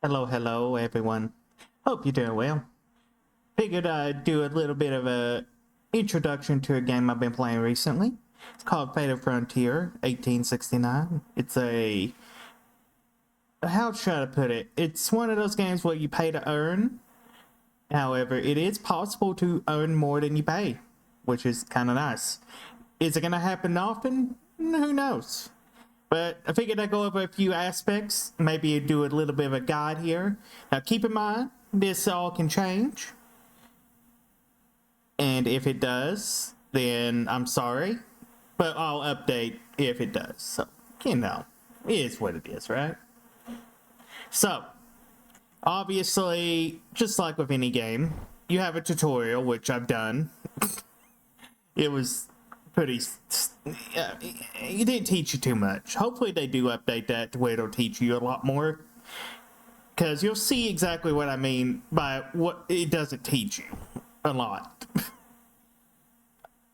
Hello, everyone. Hope you're doing well. Figured I'd do a little bit of a introduction to a game I've been playing recently. It's called Fatal Frontier 1869. How should I put it? It's one of those games where you pay to earn. However, it is possible to earn more than you pay, which is kind of nice. Is it going to happen often? Who knows? But I figured I'd go over a few aspects, maybe do a little bit of a guide here. Now keep in mind, this all can change. And if it does, then I'm sorry. But I'll update if it does. So, it is what it is, right? So, obviously, just like with any game, you have a tutorial, which I've done. It was pretty... it didn't teach you too much. Hopefully they do update that to where it'll teach you a lot more. Because you'll see exactly what I mean by what it doesn't teach you a lot.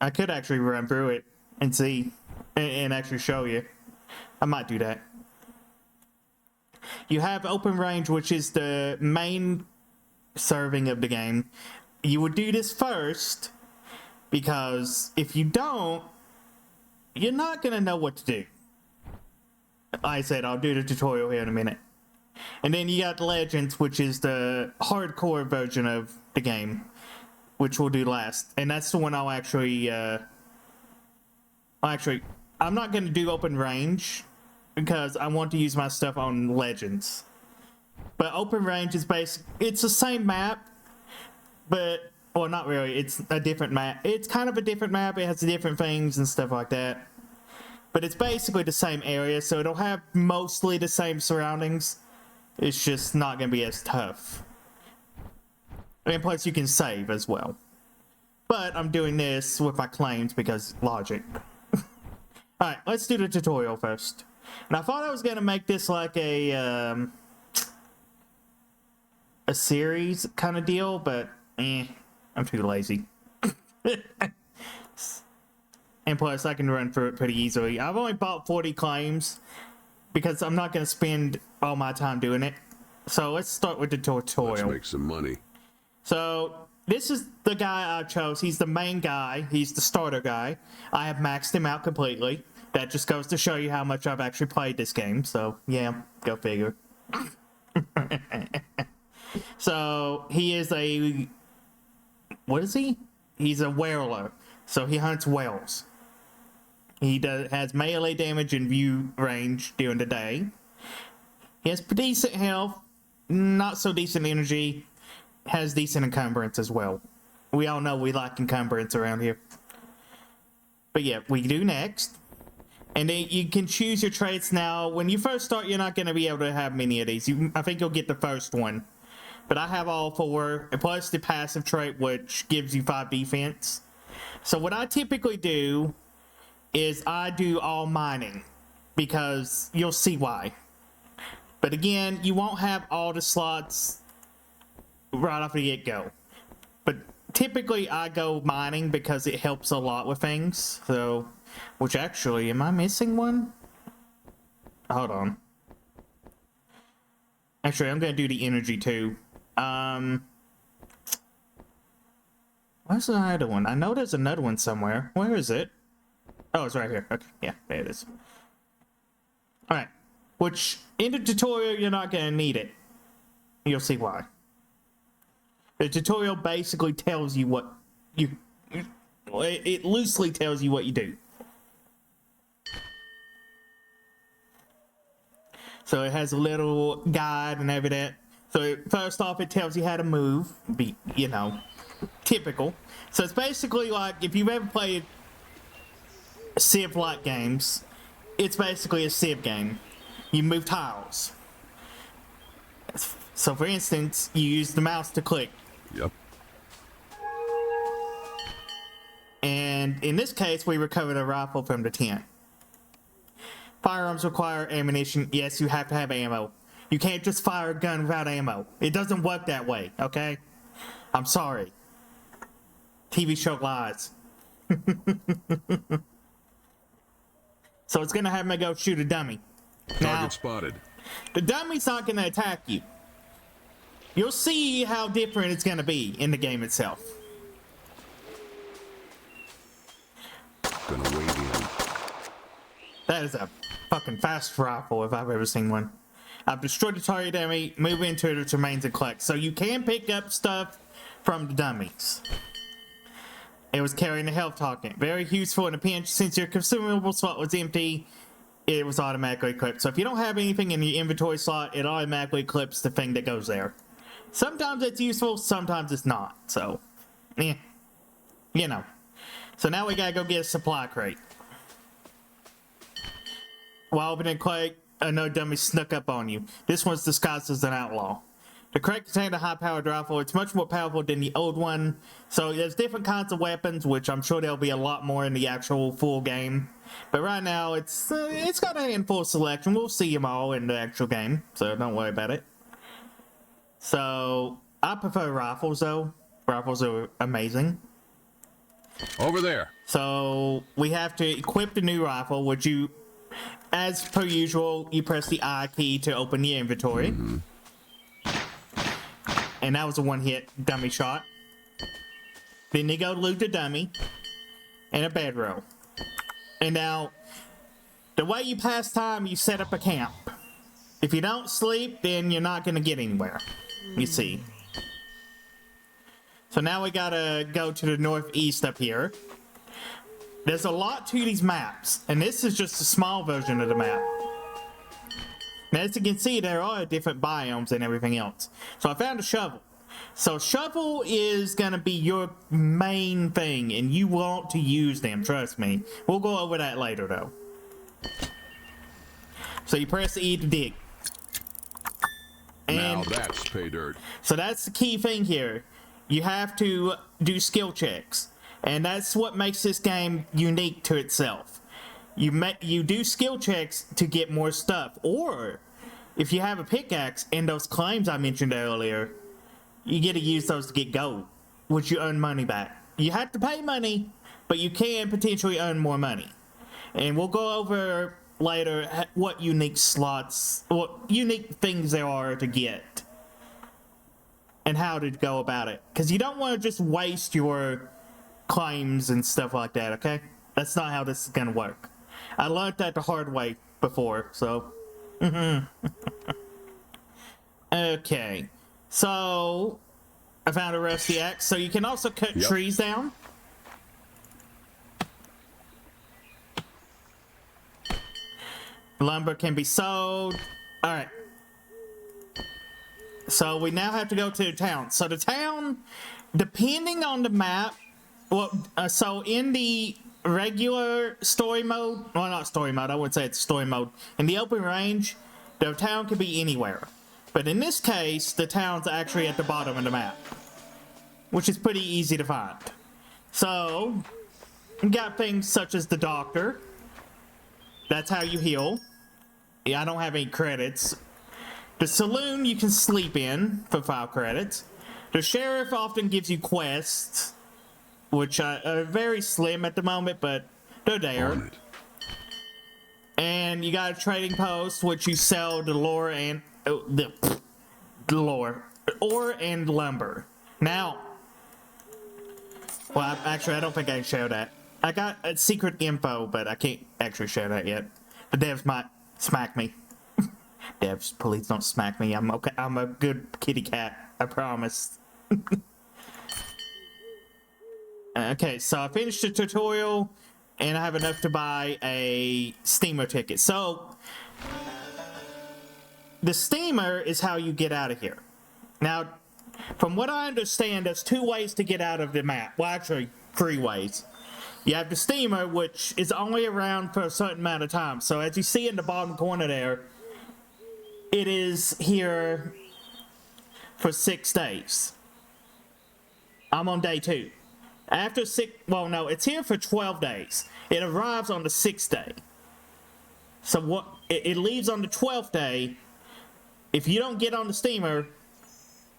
I could actually run through it and see, and actually show you. I might do that. You have open range, which is the main serving of the game. You would do this first, because if you don't, you're not going to know what to do. Like I said, I'll do the tutorial here in a minute. And then you got Legends, which is the hardcore version of the game, which we'll do last. And that's the one I'm not going to do open range, because I want to use my stuff on Legends. But open range is it's the same map, but, well, not really, it's a different map. It's kind of a different map, it has different things and stuff like that. But it's basically the same area, so it'll have mostly the same surroundings. It's just not going to be as tough. And plus you can save as well. But I'm doing this with my claims because logic. Alright, let's do the tutorial first. And I thought I was going to make this like a series kind of deal, but I'm too lazy. And plus I can run through it pretty easily. I've only bought 40 claims because I'm not going to spend all my time doing it. So let's start with the tutorial. Let's make some money. So this is the guy I chose. He's the main guy. He's the starter guy. I have maxed him out completely. That just goes to show you how much I've actually played this game. So yeah, go figure. So he is what is he? He's a whaler. So he hunts whales. He has melee damage and view range during the day. He has decent health, not so decent energy, has decent encumbrance as well. We all know we like encumbrance around here. But yeah, we do next. And then you can choose your traits now. When you first start, you're not going to be able to have many of these. I think you'll get the first one. But I have all 4, plus the passive trait, which gives you 5 defense. So what I typically do is I do all mining, because you'll see why. But again, you won't have all the slots right off the get-go. But typically I go mining because it helps a lot with things. So, which actually, am I missing one? Hold on. Actually, I'm going to do the energy too. Where's the other one? I know there's another one somewhere. Where is it? Oh, it's right here. Okay, yeah, there it is. Alright. Which, in the tutorial, you're not going to need it. You'll see why. The tutorial basically tells you what you... It loosely tells you what you do. So it has a little guide and everything. So first off, it tells you how to move. Typical. So it's basically like, if you've ever played Civ-like games, it's basically a Civ game. You move tiles. So for instance, you use the mouse to click. Yep. And in this case, we recovered a rifle from the tent. Firearms require ammunition. Yes, you have to have ammo. You can't just fire a gun without ammo. It doesn't work that way, okay? I'm sorry. TV show lies. So it's gonna have me go shoot a dummy. Target spotted. The dummy's not gonna attack you. You'll see how different it's gonna be in the game itself. Gonna wait in. That is a fucking fast rifle if I've ever seen one. I've destroyed the target dummy, move into its remains and collect. So you can pick up stuff from the dummies. It was carrying a health token. Very useful in a pinch. Since your consumable slot was empty, it was automatically equipped. So if you don't have anything in your inventory slot, it automatically equips the thing that goes there. Sometimes it's useful, sometimes it's not. So, yeah, you know. So now we gotta go get a supply crate. While opening crate, another dummy snuck up on you. This one's disguised as an outlaw. The crate contained a high-powered rifle. It's much more powerful than the old one. So there's different kinds of weapons, which I'm sure there'll be a lot more in the actual full game. But right now, it's got a handful of selection. We'll see them all in the actual game, so don't worry about it. So I prefer rifles, though. Rifles are amazing. Over there. So we have to equip the new rifle, which you, as per usual, you press the I key to open the inventory. And that was a one-hit dummy shot. Then you go loot the dummy and a bedroll. And now, the way you pass time, you set up a camp. If you don't sleep, then you're not gonna get anywhere. You see. So now we gotta go to the northeast up here. There's a lot to these maps, and this is just a small version of the map. Now, as you can see, there are different biomes and everything else. So I found a shovel. So shovel is gonna be your main thing, and you want to use them, trust me. We'll go over that later, though. So you press E to dig. Now And that's pay dirt. so that's the key thing here. You have to do skill checks. And that's what makes this game unique to itself. You do skill checks to get more stuff. Or, if you have a pickaxe and those claims I mentioned earlier, you get to use those to get gold, which you earn money back. You have to pay money, but you can potentially earn more money. And we'll go over later what unique slots, what unique things there are to get. And how to go about it. Because you don't want to just waste your claims and stuff like that, okay? That's not how this is gonna work. I learned that the hard way before, so. Okay. So, I found a rusty axe. So you can also cut trees down. Lumber can be sold. Alright. So we now have to go to the town. So the town, depending on the map, well, so in the regular story mode, well, not story mode, I wouldn't say it's story mode. In the open range, the town could be anywhere. But in this case, the town's actually at the bottom of the map, which is pretty easy to find. So, you got things such as the doctor. That's how you heal. Yeah, I don't have any credits. The saloon you can sleep in for 5 credits. The sheriff often gives you quests, which are very slim at the moment, but they're there. And you got a trading post, which you sell the lore and the lore, ore and lumber. Now, well, actually, I don't think I can show that. I got a secret info, but I can't actually show that yet. The devs might smack me. Devs, please don't smack me. I'm okay. I'm a good kitty cat. I promise. Okay, so I finished the tutorial, and I have enough to buy a steamer ticket. So, the steamer is how you get out of here. Now, from what I understand, there's 2 ways to get out of the map. Well, actually, 3 ways. You have the steamer, which is only around for a certain amount of time. So, as you see in the bottom corner there, it is here for 6 days. I'm on day 2. After 6, well, no, it's here for 12 days. It arrives on the 6th day. So what? It leaves on the 12th day. If you don't get on the steamer,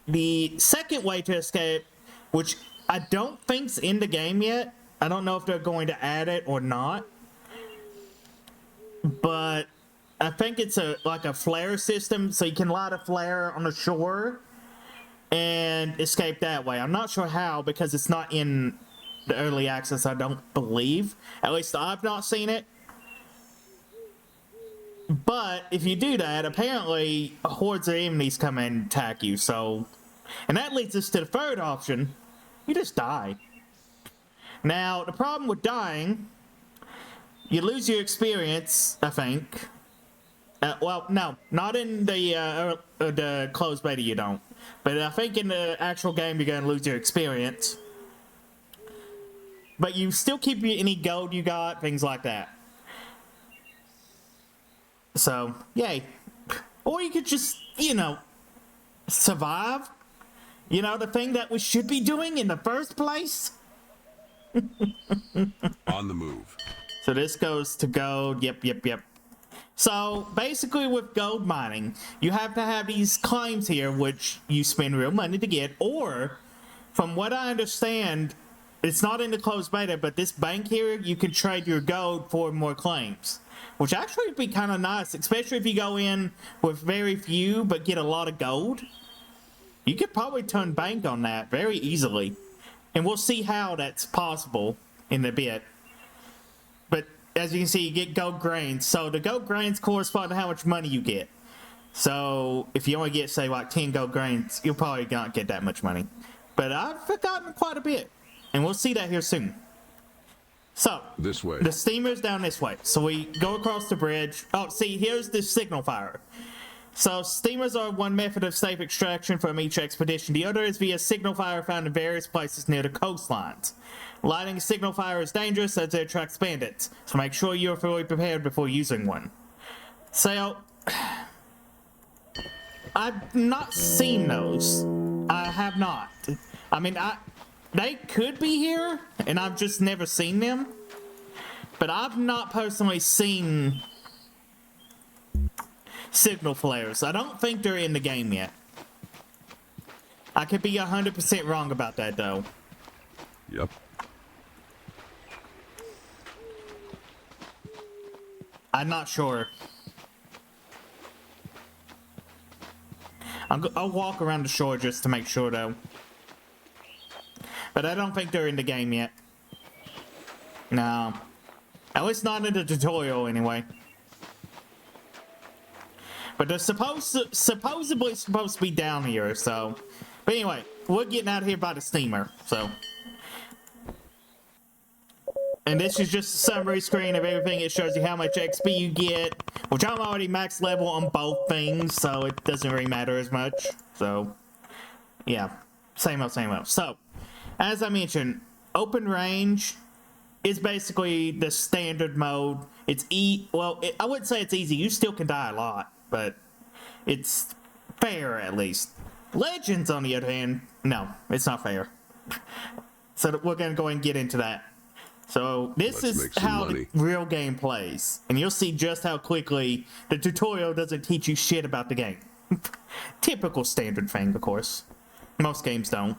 the second way to escape, which I don't think's in the game yet. I don't know if they're going to add it or not. But I think it's like a flare system, so you can light a flare on the shore. and escape that way. I'm not sure how, because it's not in the early access, I don't believe. At least I've not seen it. But if you do that, apparently hordes of enemies come and attack you, so... And that leads us to the third option. You just die. Now, the problem with dying, you lose your experience, I think. Well, no, not in the closed beta you don't. But I think in the actual game you're going to lose your experience. But you still keep any gold you got, things like that. So, yay. Or you could just, you know, survive. You know, the thing that we should be doing in the first place. On the move. So this goes to gold. Yep. So basically with gold mining, you have to have these claims here, which you spend real money to get, or from what I understand, it's not in the closed beta, but this bank here, you can trade your gold for more claims, which actually would be kind of nice, especially if you go in with very few but get a lot of gold. You could probably turn bank on that very easily, and we'll see how that's possible in a bit. But as you can see, you get gold grains. So the gold grains correspond to how much money you get. So if you only get, say, like 10 gold grains, you'll probably not get that much money. But I've forgotten quite a bit, and we'll see that here soon. So This way. the steamer's down this way. So we go across the bridge. Oh, see, here's the signal fire. So steamers are one method of safe extraction from each expedition. The other is via signal fire found in various places near the coastlines. Lighting a signal fire is dangerous as it attracts bandits, so make sure you're fully prepared before using one. So, I've not seen those. I have not. I mean, they could be here, and I've just never seen them. But I've not personally seen signal flares. I don't think they're in the game yet. I could be 100% wrong about that, though. Yep. I'm not sure. I'll walk around the shore just to make sure, though. But I don't think they're in the game yet. No. At least not in the tutorial, anyway. But they're supposedly supposed to be down here, so... But anyway, we're getting out of here by the steamer, so... And this is just a summary screen of everything. It shows you how much XP you get, which I'm already max level on both things, so it doesn't really matter as much. So, yeah. Same old, same old. So, as I mentioned, open range is basically the standard mode. It's I wouldn't say it's easy. You still can die a lot, but it's fair at least. Legends, on the other hand, no, it's not fair. So we're gonna go and get into that. So this is how the real game plays, and you'll see just how quickly the tutorial doesn't teach you shit about the game. Typical standard thing, of course. Most games don't.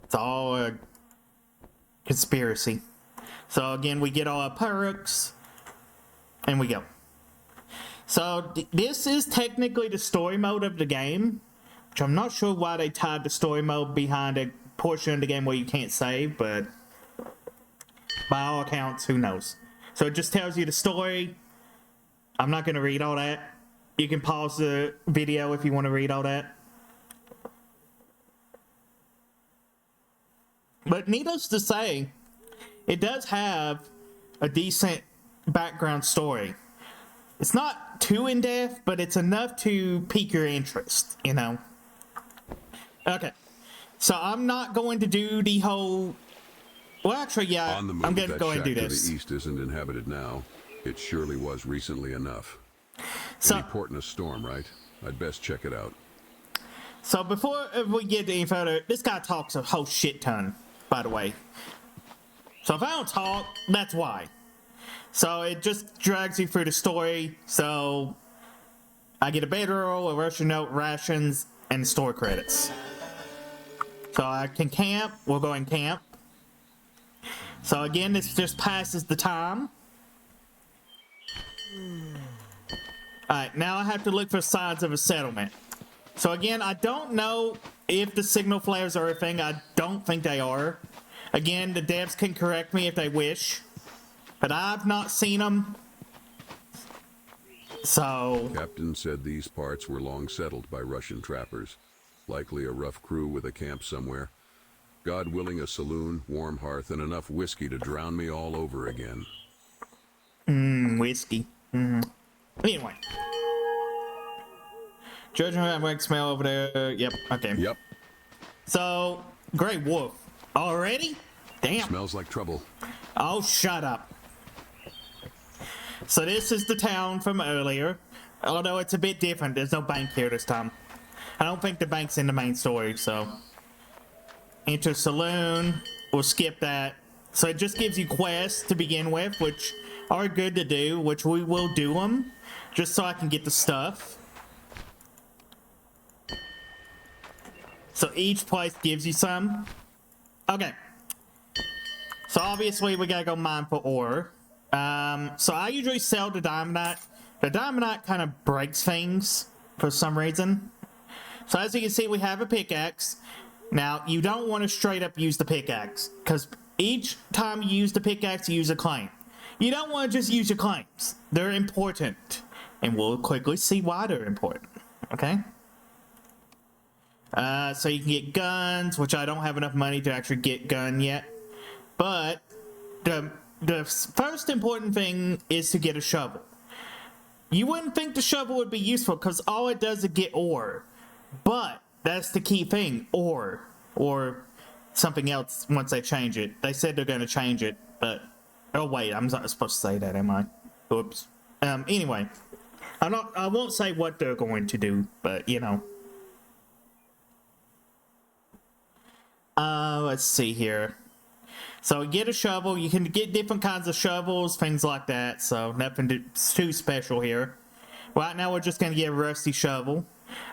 It's all a conspiracy. So again, we get all our perks, and we go. So this is technically the story mode of the game, which I'm not sure why they tied the story mode behind a portion of the game where you can't save, but by all accounts, who knows. So it just tells you the story. I'm not going to read all that. You can pause the video if you want to read all that. But needless to say, it does have a decent background story. It's not too in-depth, but it's enough to pique your interest, you know. Okay. So I'm not going to do the whole... Well, actually, yeah, I'm going to go and do this. To the east isn't inhabited now. It surely was recently enough. So, Any port in a storm, right? I'd best check it out. So before we get any further, this guy talks a whole shit ton, by the way. So if I don't talk, that's why. So it just drags you through the story. So I get a bedroll, a Russian note, rations, and store credits. So I can camp. We'll go and camp. So again, this just passes the time. Alright, now I have to look for signs of a settlement. So again, I don't know if the signal flares are a thing. I don't think they are. Again, the devs can correct me if they wish, but I've not seen them. So Captain said these parts were long settled by Russian trappers. Likely a rough crew with a camp somewhere. God willing, a saloon, warm hearth, and enough whiskey to drown me all over again. whiskey. Anyway. Judgment that wreck smell over there. Yep, okay. Yep. So, Grey Wolf. Already? Damn. Smells like trouble. Oh, shut up. So this is the town from earlier. Although it's a bit different. There's no bank here this time. I don't think the bank's in the main story, so. Enter saloon. We'll skip that. So it just gives you quests to begin with, which are good to do, which we will do them. Just so I can get the stuff. So each place gives you some. Okay. So obviously we gotta go mine for ore. So I usually sell the Diamondite. The Diamondite kind of breaks things for some reason. So as you can see, we have a pickaxe. Now, you don't want to straight up use the pickaxe, because each time you use the pickaxe, you use a claim. You don't want to just use your claims. They're important. And we'll quickly see why they're important. Okay? So you can get guns, which I don't have enough money to actually get gun yet. But the first important thing is to get a shovel. You wouldn't think the shovel would be useful because all it does is get ore. But that's the key thing, ore. Or something else once they change it. They said they're going to change it, but... Oh wait, I'm not supposed to say that, am I? Oops. Anyway. I won't say what they're going to do, but you know. Let's see here. So get a shovel. You can get different kinds of shovels, things like that. So nothing too special here. Right now we're just going to get a rusty shovel.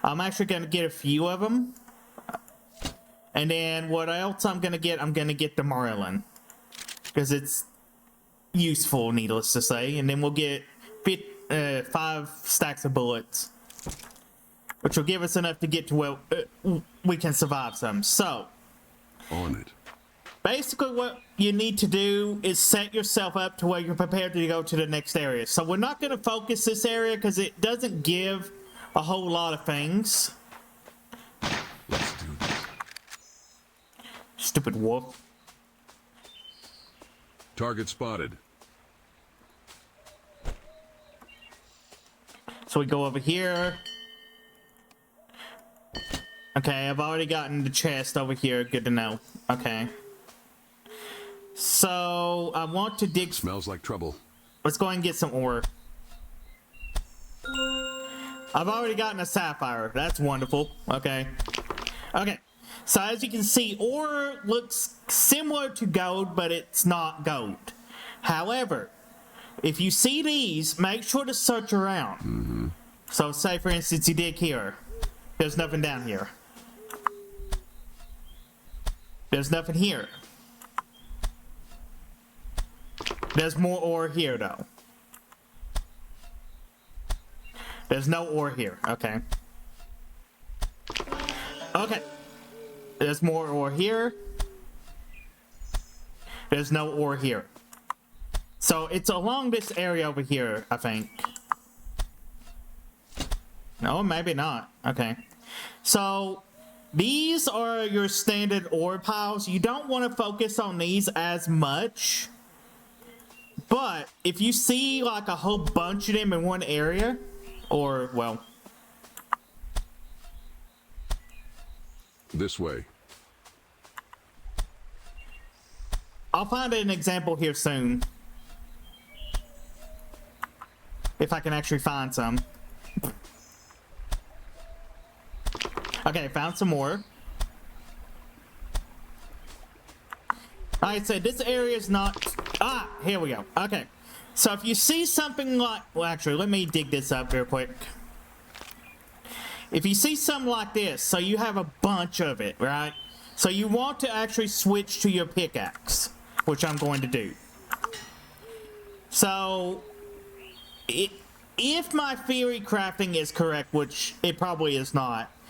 I'm actually going to get a few of them. And then what else I'm going to get? I'm going to get the Marlin. Because it's useful, needless to say. And then we'll get 5 stacks of bullets. Which will give us enough to get to where we can survive some. So. On it. Basically what you need to do is set yourself up to where you're prepared to go to the next area. So we're not going to focus this area because it doesn't give a whole lot of things. Let's do this. Stupid wolf. Target spotted. So we go over here. Okay, I've already gotten the chest over here. Good to know. Okay. So, I want to dig... Smells like trouble. Let's go ahead and get some ore. I've already gotten a sapphire. That's wonderful. Okay. Okay. So, as you can see, ore looks similar to gold, but it's not gold. However, if you see these, make sure to search around. So, say, for instance, you dig here. There's nothing down here. There's nothing here. There's more ore here, though. There's no ore here. Okay. Okay. There's more ore here. There's no ore here. So it's along this area over here, I think. No, maybe not. Okay. So these are your standard ore piles. You don't want to focus on these as much. But if you see like a whole bunch of them in one area, or, well... This way. I'll find an example here soon. If I can actually find some. Okay, found some more. Like I said, this area is not... Ah, here we go. Okay. So if you see something like... Well, actually, let me dig this up real quick. If you see something like this, so you have a bunch of it, right? So you want to actually switch to your pickaxe, which I'm going to do. So, if my theory crafting is correct, which it probably is not,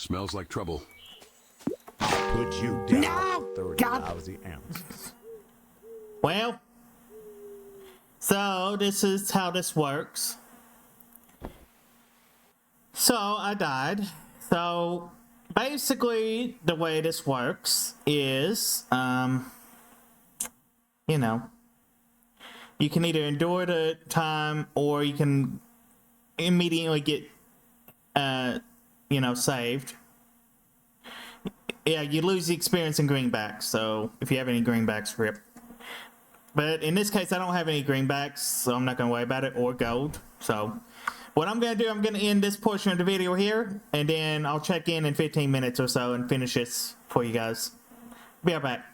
Smells like trouble. Put you down. No! 30 God. lousy ounces. Well, so this is how this works. So I died. So basically, the way this works is, you know, you can either endure the time or you can immediately get, you know, saved. Yeah, you lose the experience in greenbacks, so if you have any greenbacks, rip. But in this case, I don't have any greenbacks, so I'm not going to worry about it, or gold. So what I'm going to do, I'm going to end this portion of the video here, and then I'll check in 15 minutes or so and finish this for you guys. Be right back.